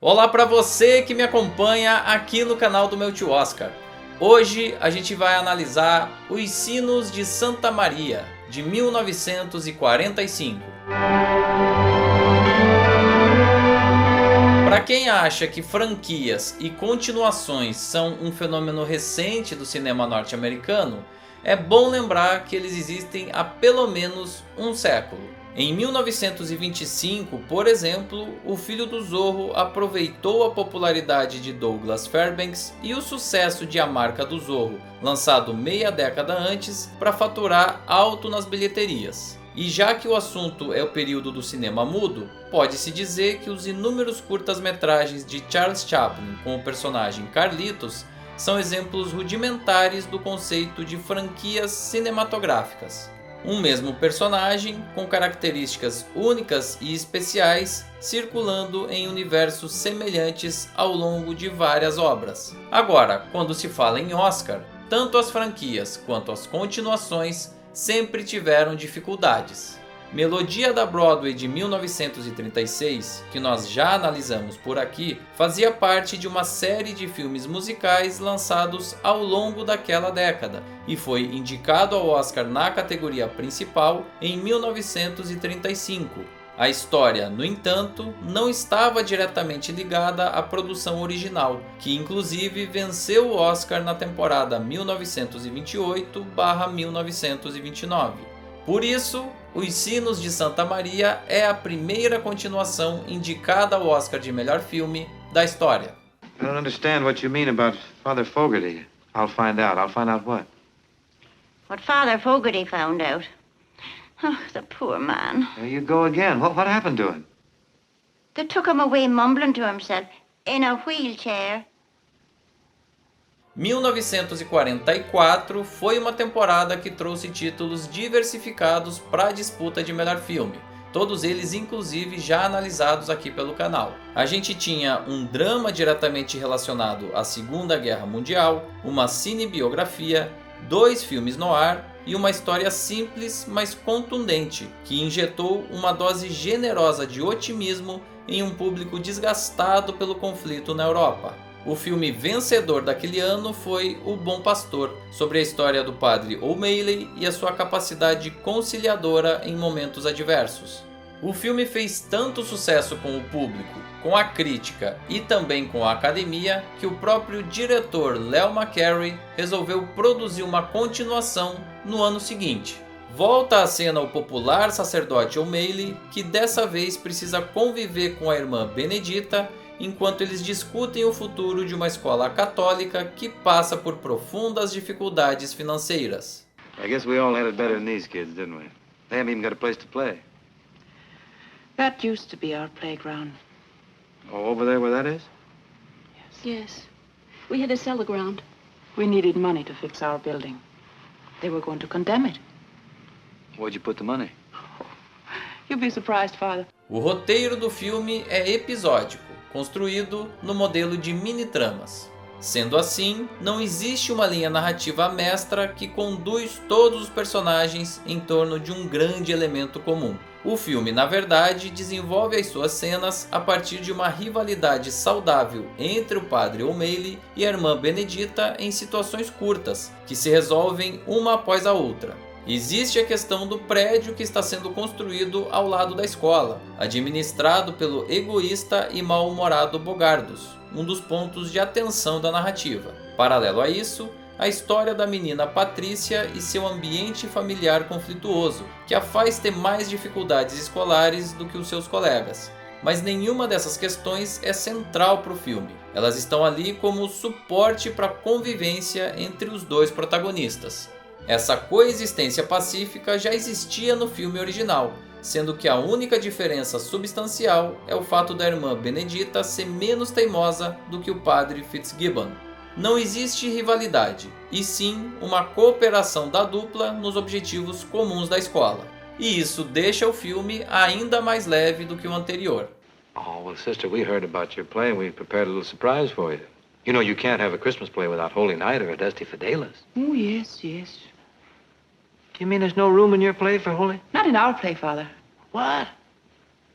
Olá para você que me acompanha aqui no canal do meu tio Oscar. Hoje a gente vai analisar Os Sinos de Santa Maria, de 1945. Para quem acha que franquias e continuações são um fenômeno recente do cinema norte-americano, é bom lembrar que eles existem há pelo menos um século. Em 1925, por exemplo, O Filho do Zorro aproveitou a popularidade de Douglas Fairbanks e o sucesso de A Marca do Zorro, lançado meia década antes, para faturar alto nas bilheterias. E já que o assunto é o período do cinema mudo, pode-se dizer que os inúmeros curtas-metragens de Charles Chaplin com o personagem Carlitos são exemplos rudimentares do conceito de franquias cinematográficas. Um mesmo personagem, com características únicas e especiais, circulando em universos semelhantes ao longo de várias obras. Agora, quando se fala em Oscar, tanto as franquias quanto as continuações sempre tiveram dificuldades. Melodia da Broadway de 1936, que nós já analisamos por aqui, fazia parte de uma série de filmes musicais lançados ao longo daquela década e foi indicado ao Oscar na categoria principal em 1935. A história, no entanto, não estava diretamente ligada à produção original, que inclusive venceu o Oscar na temporada 1928/1929. Por isso, Os Sinos de Santa Maria é a primeira continuação indicada ao Oscar de melhor filme da história. I don't understand what you mean about Father Fogarty. I'll find out. I'll find out what? What Father Fogarty found out. Oh, the poor man. There you go again. What happened to him? They took him away mumbling to himself in a wheelchair. 1944 foi uma temporada que trouxe títulos diversificados para a disputa de melhor filme, todos eles inclusive já analisados aqui pelo canal. A gente tinha um drama diretamente relacionado à Segunda Guerra Mundial, uma cinebiografia, 2 filmes noir e uma história simples, mas contundente, que injetou uma dose generosa de otimismo em um público desgastado pelo conflito na Europa. O filme vencedor daquele ano foi O Bom Pastor, sobre a história do padre O'Malley e a sua capacidade conciliadora em momentos adversos. O filme fez tanto sucesso com o público, com a crítica e também com a academia, que o próprio diretor Leo McCarey resolveu produzir uma continuação no ano seguinte. Volta à cena o popular sacerdote O'Malley, que dessa vez precisa conviver com a irmã Benedita enquanto eles discutem o futuro de uma escola católica que passa por profundas dificuldades financeiras. I guess we all had it better than these kids, didn't we? They haven't even got a place to play. That used to be our playground. Oh, over there where that is? Yes. We had to sell the ground. We needed money to fix our building. They were going to condemn it. Where'd you put the money? You'll be surprised, Father. O roteiro do filme é episódico, construído no modelo de mini-tramas. Sendo assim, não existe uma linha narrativa mestra que conduz todos os personagens em torno de um grande elemento comum. O filme, na verdade, desenvolve as suas cenas a partir de uma rivalidade saudável entre o padre O'Malley e a irmã Benedita em situações curtas, que se resolvem uma após a outra. Existe a questão do prédio que está sendo construído ao lado da escola, administrado pelo egoísta e mal-humorado Bogardus, um dos pontos de atenção da narrativa. Paralelo a isso, a história da menina Patrícia e seu ambiente familiar conflituoso, que a faz ter mais dificuldades escolares do que os seus colegas. Mas nenhuma dessas questões é central para o filme. Elas estão ali como suporte para a convivência entre os dois protagonistas. Essa coexistência pacífica já existia no filme original, sendo que a única diferença substancial é o fato da irmã Benedita ser menos teimosa do que o padre Fitzgibbon. Não existe rivalidade, e sim uma cooperação da dupla nos objetivos comuns da escola. E isso deixa o filme ainda mais leve do que o anterior. Oh, well, sister, we heard about your play and we prepared a little surprise for you. You know you can't have a Christmas play without Holy Night or a Dusty Fidelis. Oh, yes, yes. Do you mean there's no room in your play for Holy? Not in our play, Father. What?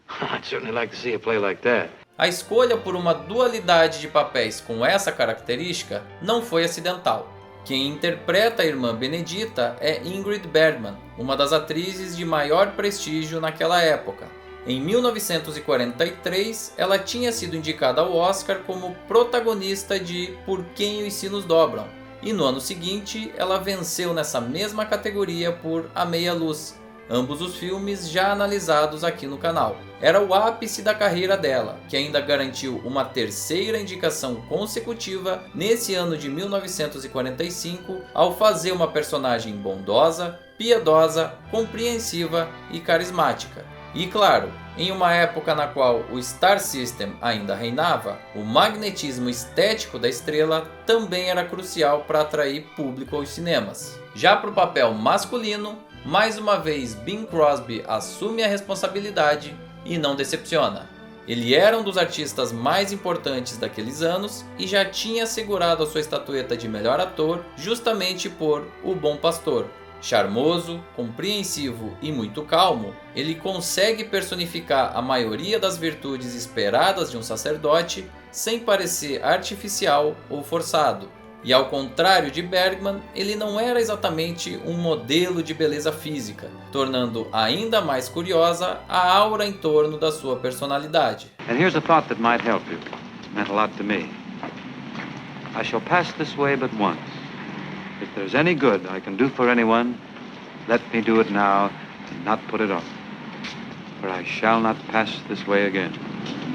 I'd certainly like to see a play like that. A escolha por uma dualidade de papéis com essa característica não foi acidental. Quem interpreta a irmã Benedita é Ingrid Bergman, uma das atrizes de maior prestígio naquela época. Em 1943, ela tinha sido indicada ao Oscar como protagonista de Por Quem os Sinos Dobram, e no ano seguinte ela venceu nessa mesma categoria por A Meia Luz, ambos os filmes já analisados aqui no canal. Era o ápice da carreira dela, que ainda garantiu uma terceira indicação consecutiva nesse ano de 1945, ao fazer uma personagem bondosa, piedosa, compreensiva e carismática. E claro, em uma época na qual o Star System ainda reinava, o magnetismo estético da estrela também era crucial para atrair público aos cinemas. Já para o papel masculino, mais uma vez Bing Crosby assume a responsabilidade e não decepciona. Ele era um dos artistas mais importantes daqueles anos e já tinha assegurado a sua estatueta de melhor ator justamente por O Bom Pastor. Charmoso, compreensivo e muito calmo, ele consegue personificar a maioria das virtudes esperadas de um sacerdote sem parecer artificial ou forçado. E ao contrário de Bergman, ele não era exatamente um modelo de beleza física, tornando ainda mais curiosa a aura em torno da sua personalidade. And here's a thought that might help you. It meant a lot to me. I shall pass this way but once. If there's any good I can do for anyone, let me do it now and not put it off. For I shall not pass this way again.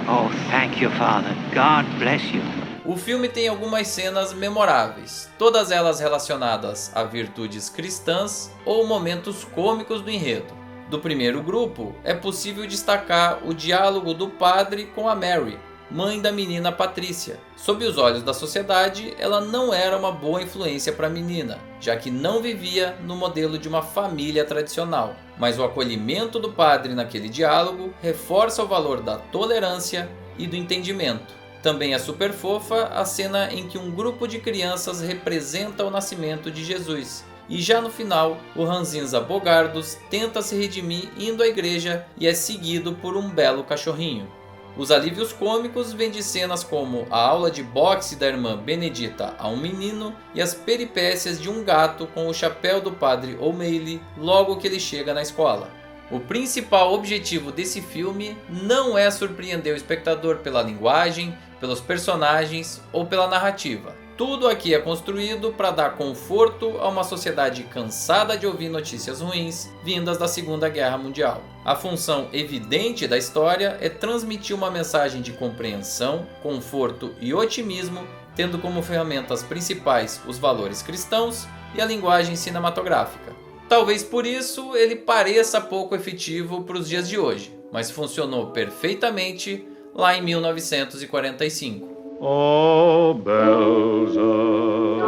Oh, thank you, Father. God bless you. O filme tem algumas cenas memoráveis, todas elas relacionadas a virtudes cristãs ou momentos cômicos do enredo. Do primeiro grupo, é possível destacar o diálogo do padre com a Mary, mãe da menina Patrícia. Sob os olhos da sociedade, ela não era uma boa influência para a menina, já que não vivia no modelo de uma família tradicional. Mas o acolhimento do padre naquele diálogo reforça o valor da tolerância e do entendimento. Também é super fofa a cena em que um grupo de crianças representa o nascimento de Jesus. E já no final, o Ranzinza Bogardos tenta se redimir indo à igreja e é seguido por um belo cachorrinho. Os alívios cômicos vêm de cenas como a aula de boxe da irmã Benedita a um menino e as peripécias de um gato com o chapéu do padre O'Malley logo que ele chega na escola. O principal objetivo desse filme não é surpreender o espectador pela linguagem, pelos personagens ou pela narrativa. Tudo aqui é construído para dar conforto a uma sociedade cansada de ouvir notícias ruins vindas da Segunda Guerra Mundial. A função evidente da história é transmitir uma mensagem de compreensão, conforto e otimismo, tendo como ferramentas principais os valores cristãos e a linguagem cinematográfica. Talvez por isso ele pareça pouco efetivo para os dias de hoje, mas funcionou perfeitamente lá em 1945. Oh, bells of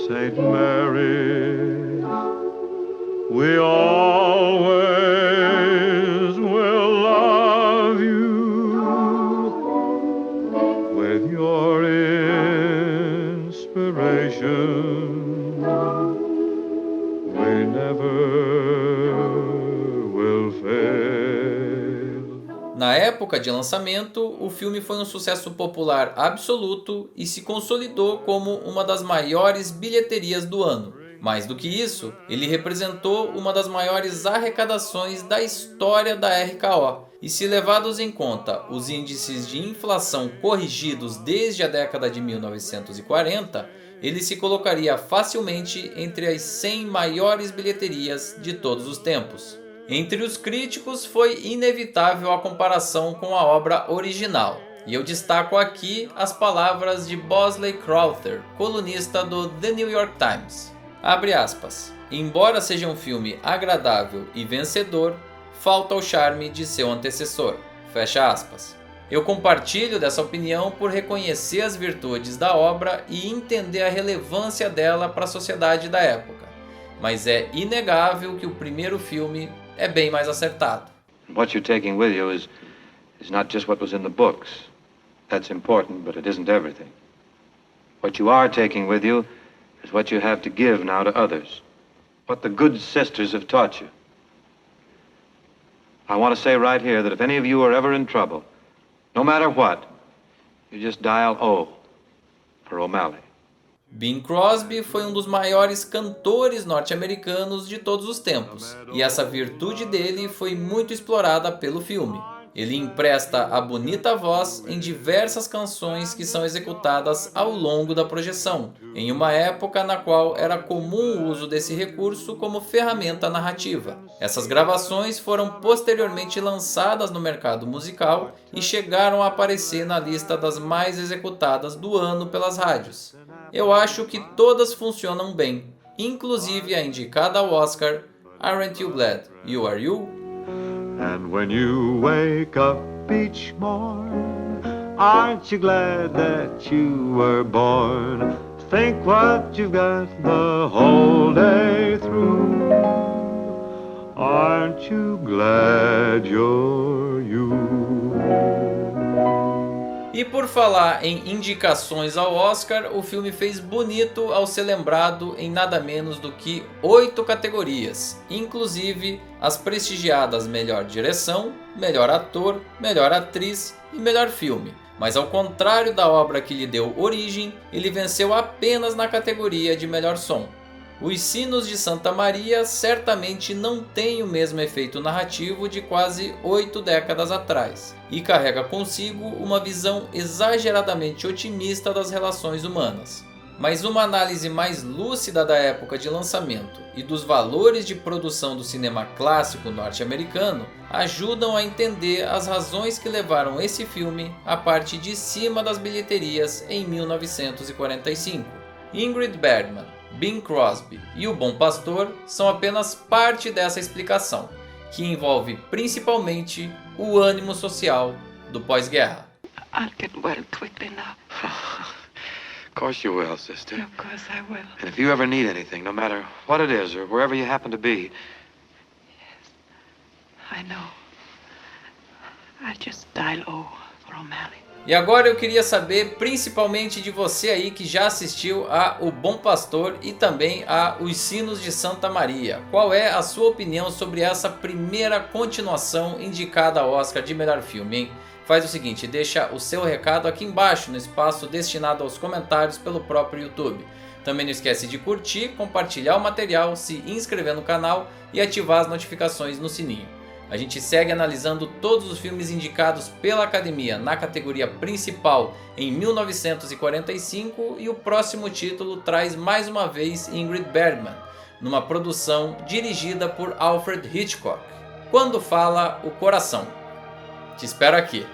St. Mary, we always will love you with your inspiration. We never will fail. Na época de lançamento, o filme foi um sucesso popular absoluto e se consolidou como uma das maiores bilheterias do ano. Mais do que isso, ele representou uma das maiores arrecadações da história da RKO. E se levados em conta os índices de inflação corrigidos desde a década de 1940, ele se colocaria facilmente entre as 100 maiores bilheterias de todos os tempos. Entre os críticos foi inevitável a comparação com a obra original, e eu destaco aqui as palavras de Bosley Crowther, colunista do The New York Times. Abre aspas. Embora seja um filme agradável e vencedor, falta o charme de seu antecessor. Fecha aspas. Eu compartilho dessa opinião por reconhecer as virtudes da obra e entender a relevância dela para a sociedade da época. Mas é inegável que o primeiro filme é bem mais acertado. What you're taking with you is not just what was in the books. That's important, but it isn't everything. What you are taking with you is what you have to give now to others. What the good sisters have taught you. I want to say right here that if any of you are ever in trouble, No matter what, you just dial O for O'Malley. Bing Crosby foi um dos maiores cantores norte-americanos de todos os tempos, e essa virtude dele foi muito explorada pelo filme. Ele empresta a bonita voz em diversas canções que são executadas ao longo da projeção, em uma época na qual era comum o uso desse recurso como ferramenta narrativa. Essas gravações foram posteriormente lançadas no mercado musical e chegaram a aparecer na lista das mais executadas do ano pelas rádios. Eu acho que todas funcionam bem, inclusive a indicada ao Oscar, Aren't You Glad You Are You? And when you wake up each morn, aren't you glad that you were born? Think what you've got the whole day through. Aren't you glad you're you? E por falar em indicações ao Oscar, o filme fez bonito ao ser lembrado em nada menos do que 8 categorias, inclusive as prestigiadas Melhor Direção, Melhor Ator, Melhor Atriz e Melhor Filme. Mas ao contrário da obra que lhe deu origem, ele venceu apenas na categoria de Melhor Som. Os Sinos de Santa Maria certamente não têm o mesmo efeito narrativo de quase 8 décadas atrás, e carrega consigo uma visão exageradamente otimista das relações humanas. Mas uma análise mais lúcida da época de lançamento e dos valores de produção do cinema clássico norte-americano ajudam a entender as razões que levaram esse filme à parte de cima das bilheterias em 1945. Ingrid Bergman, Bing Crosby e O Bom Pastor são apenas parte dessa explicação, que envolve principalmente o ânimo social do pós-guerra. I'll get well quickly now. Of course you will, sister. Of course I will. And if you ever need anything, no matter what it is or wherever you happen to be, I know. I'll just dial O for O'Malley. E agora eu queria saber principalmente de você aí que já assistiu a O Bom Pastor e também a Os Sinos de Santa Maria. Qual é a sua opinião sobre essa primeira continuação indicada ao Oscar de melhor filme, hein? Faz o seguinte, deixa o seu recado aqui embaixo no espaço destinado aos comentários pelo próprio YouTube. Também não esquece de curtir, compartilhar o material, se inscrever no canal e ativar as notificações no sininho. A gente segue analisando todos os filmes indicados pela Academia na categoria principal em 1945 e o próximo título traz mais uma vez Ingrid Bergman, numa produção dirigida por Alfred Hitchcock. Quando Fala o Coração. Te espero aqui.